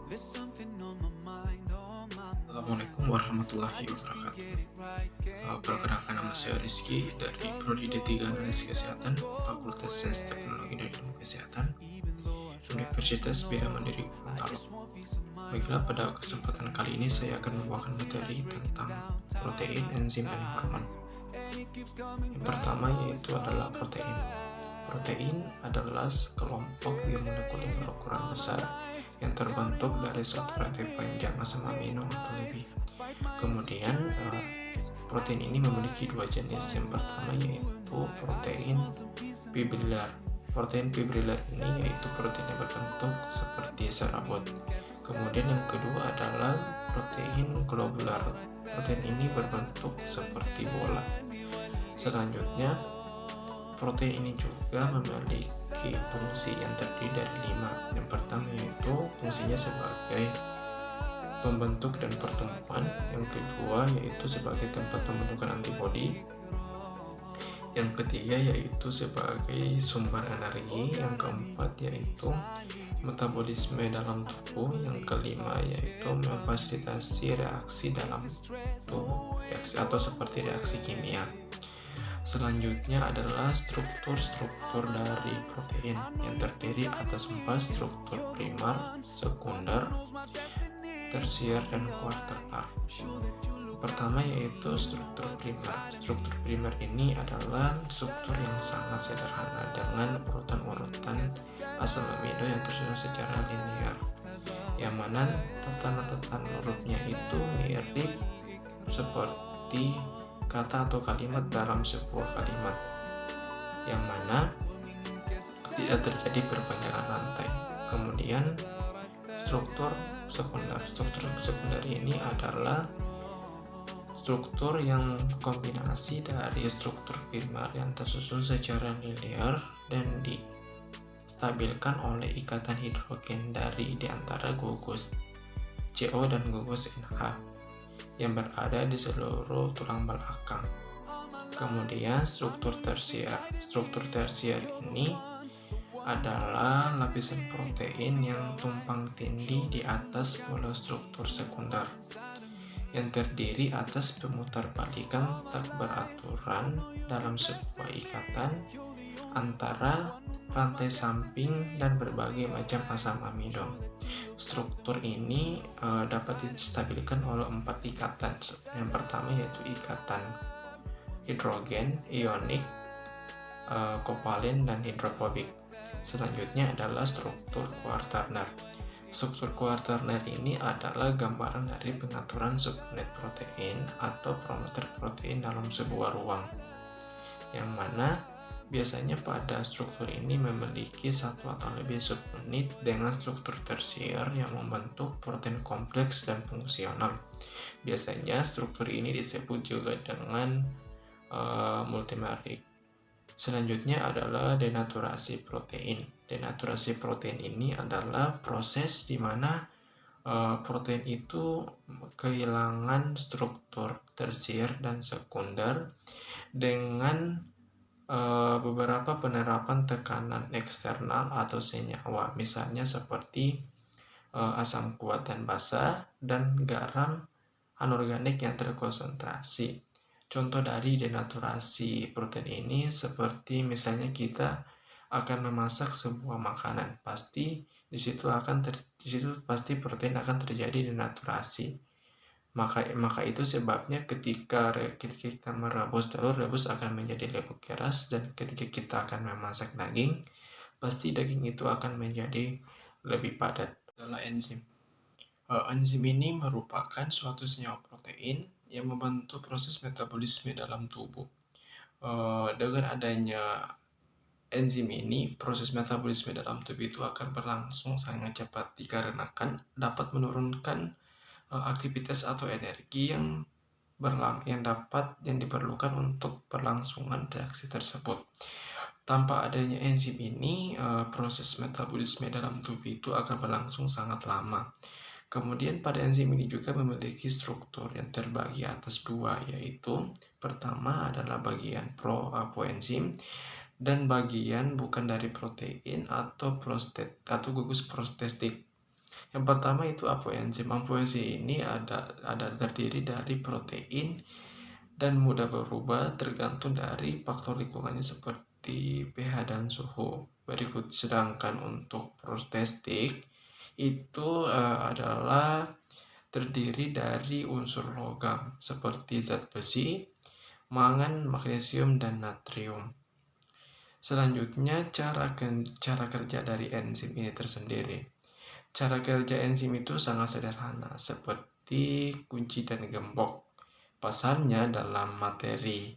Assalamualaikum warahmatullahi wabarakatuh. Perkenalkan, nama saya Rizky dari Prodi D3 Analisis Kesehatan, Fakultas Sains Teknologi dan Ilmu Kesehatan, Universitas Bina Mandiri Gorontalo. Baiklah, pada kesempatan kali ini saya akan membawakan materi tentang protein, enzim, dan hormon. Yang pertama yaitu adalah protein. Protein adalah kelompok biomolekuler berukuran besar yang terbentuk dari satu rantai panjang asam amino atau lebih. Kemudian protein ini memiliki dua jenis. Yang pertama yaitu protein fibrillar. Protein fibrillar ini yaitu protein yang berbentuk seperti serabut. Kemudian yang kedua adalah protein globular. Protein ini berbentuk seperti bola. Selanjutnya, protein ini juga memiliki fungsi yang terdiri dari 5. Yang pertama yaitu fungsinya sebagai pembentuk dan pertemuan. Yang kedua yaitu sebagai tempat pembentukan antibodi. Yang ketiga yaitu sebagai sumber energi. Yang keempat yaitu metabolisme dalam tubuh. Yang kelima yaitu memfasilitasi reaksi dalam tubuh, atau seperti reaksi kimia. Selanjutnya adalah struktur-struktur dari protein yang terdiri atas 4 struktur primer, sekunder, tersier, dan kuarternar. Pertama yaitu struktur primer. Struktur primer ini adalah struktur yang sangat sederhana dengan urutan-urutan asam amino yang tersusun secara linear, yang mana tatanan-tatanan hurufnya itu mirip seperti kata atau kalimat dalam sebuah kalimat, yang mana tidak terjadi perpanjangan rantai. Kemudian struktur sekunder. Struktur sekunder ini adalah struktur yang kombinasi dari struktur primer yang tersusun secara linear dan distabilkan oleh ikatan hidrogen dari antara gugus CO dan gugus NH yang berada di seluruh tulang belakang. Kemudian struktur tersier. Struktur tersier ini adalah lapisan protein yang tumpang tindih di atas pola struktur sekunder, yang terdiri atas pemutarbalikan tak beraturan dalam sebuah ikatan antara rantai samping dan berbagai macam asam amino. Struktur ini dapat distabilkan oleh 4 ikatan. Yang pertama yaitu ikatan hidrogen, ionik, kovalen, dan hidrofobik. Selanjutnya adalah struktur kuarternar. Struktur kuarternar ini adalah gambaran dari pengaturan subunit protein atau promoter protein dalam sebuah ruang, yang mana biasanya pada struktur ini memiliki satu atau lebih subunit dengan struktur tersier yang membentuk protein kompleks dan fungsional. Biasanya struktur ini disebut juga dengan multimerik. Selanjutnya adalah denaturasi protein. Denaturasi protein ini adalah proses di mana protein itu kehilangan struktur tersier dan sekunder dengan beberapa penerapan tekanan eksternal atau senyawa, misalnya seperti asam kuat dan basa dan garam anorganik yang terkonsentrasi. Contoh dari denaturasi protein ini seperti misalnya kita akan memasak sebuah makanan, pasti di situ pasti protein akan terjadi denaturasi. Maka itu sebabnya ketika kita merebus telur, rebus akan menjadi lebih keras, dan ketika kita akan memasak daging, pasti daging itu akan menjadi lebih padat. Adalah enzim. Enzim ini merupakan suatu senyawa protein yang membantu proses metabolisme dalam tubuh. Dengan adanya enzim ini, proses metabolisme dalam tubuh itu akan berlangsung sangat cepat dikarenakan dapat menurunkan aktivitas atau energi yang diperlukan untuk berlangsungan reaksi tersebut. Tanpa adanya enzim ini, proses metabolisme dalam tubuh itu akan berlangsung sangat lama. Kemudian pada enzim ini juga memiliki struktur yang terbagi atas 2, yaitu pertama adalah bagian pro-apoenzim dan bagian bukan dari protein atau gugus protestik. Yang pertama itu apoenzim. Apoenzim ini ada terdiri dari protein dan mudah berubah tergantung dari faktor lingkungannya seperti pH dan suhu. Berikut sedangkan untuk protestik itu adalah terdiri dari unsur logam seperti zat besi, mangan, magnesium, dan natrium. Selanjutnya cara kerja dari enzim ini tersendiri. Cara kerja enzim itu sangat sederhana, seperti kunci dan gembok. Pasalnya dalam materi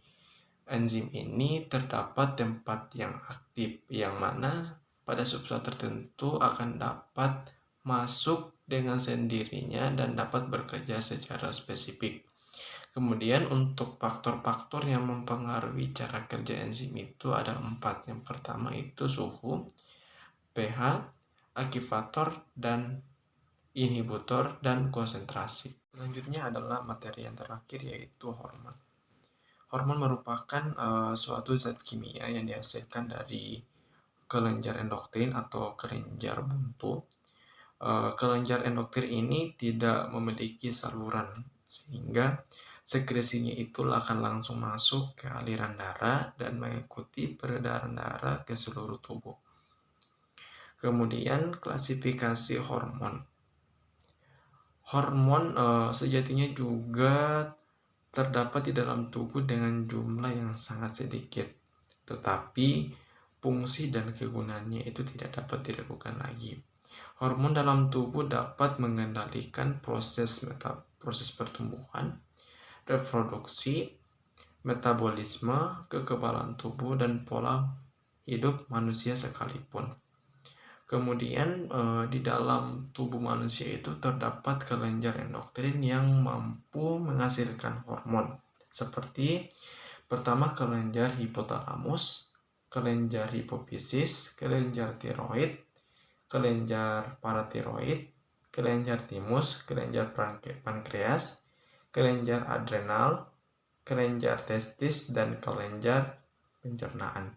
enzim ini terdapat tempat yang aktif, yang mana pada substrat tertentu akan dapat masuk dengan sendirinya dan dapat bekerja secara spesifik. Kemudian untuk faktor-faktor yang mempengaruhi cara kerja enzim itu ada 4. Yang pertama itu suhu, pH, aktivator, dan inhibitor, dan konsentrasi. Selanjutnya adalah materi yang terakhir, yaitu hormon. Hormon merupakan suatu zat kimia yang dihasilkan dari kelenjar endokrin atau kelenjar buntu. Kelenjar endokrin ini tidak memiliki saluran, sehingga sekresinya itu akan langsung masuk ke aliran darah dan mengikuti peredaran darah ke seluruh tubuh. Kemudian klasifikasi hormon. Hormon sejatinya juga terdapat di dalam tubuh dengan jumlah yang sangat sedikit, tetapi fungsi dan kegunaannya itu tidak dapat diragukan lagi. Hormon dalam tubuh dapat mengendalikan proses pertumbuhan, reproduksi, metabolisme, kekebalan tubuh, dan pola hidup manusia sekalipun. Kemudian di dalam tubuh manusia itu terdapat kelenjar endokrin yang mampu menghasilkan hormon, seperti pertama kelenjar hipotalamus, kelenjar hipofisis, kelenjar tiroid, kelenjar paratiroid, kelenjar timus, kelenjar pankreas, kelenjar adrenal, kelenjar testis, dan kelenjar pencernaan.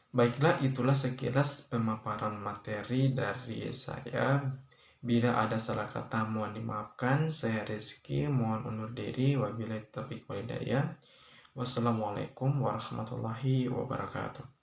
Baiklah, itulah sekilas pemaparan materi dari saya. Bila ada salah kata mohon dimaafkan. Saya Rizky, mohon undur diri. Wabillahi taufiq wal hidayah. Wassalamualaikum warahmatullahi wabarakatuh.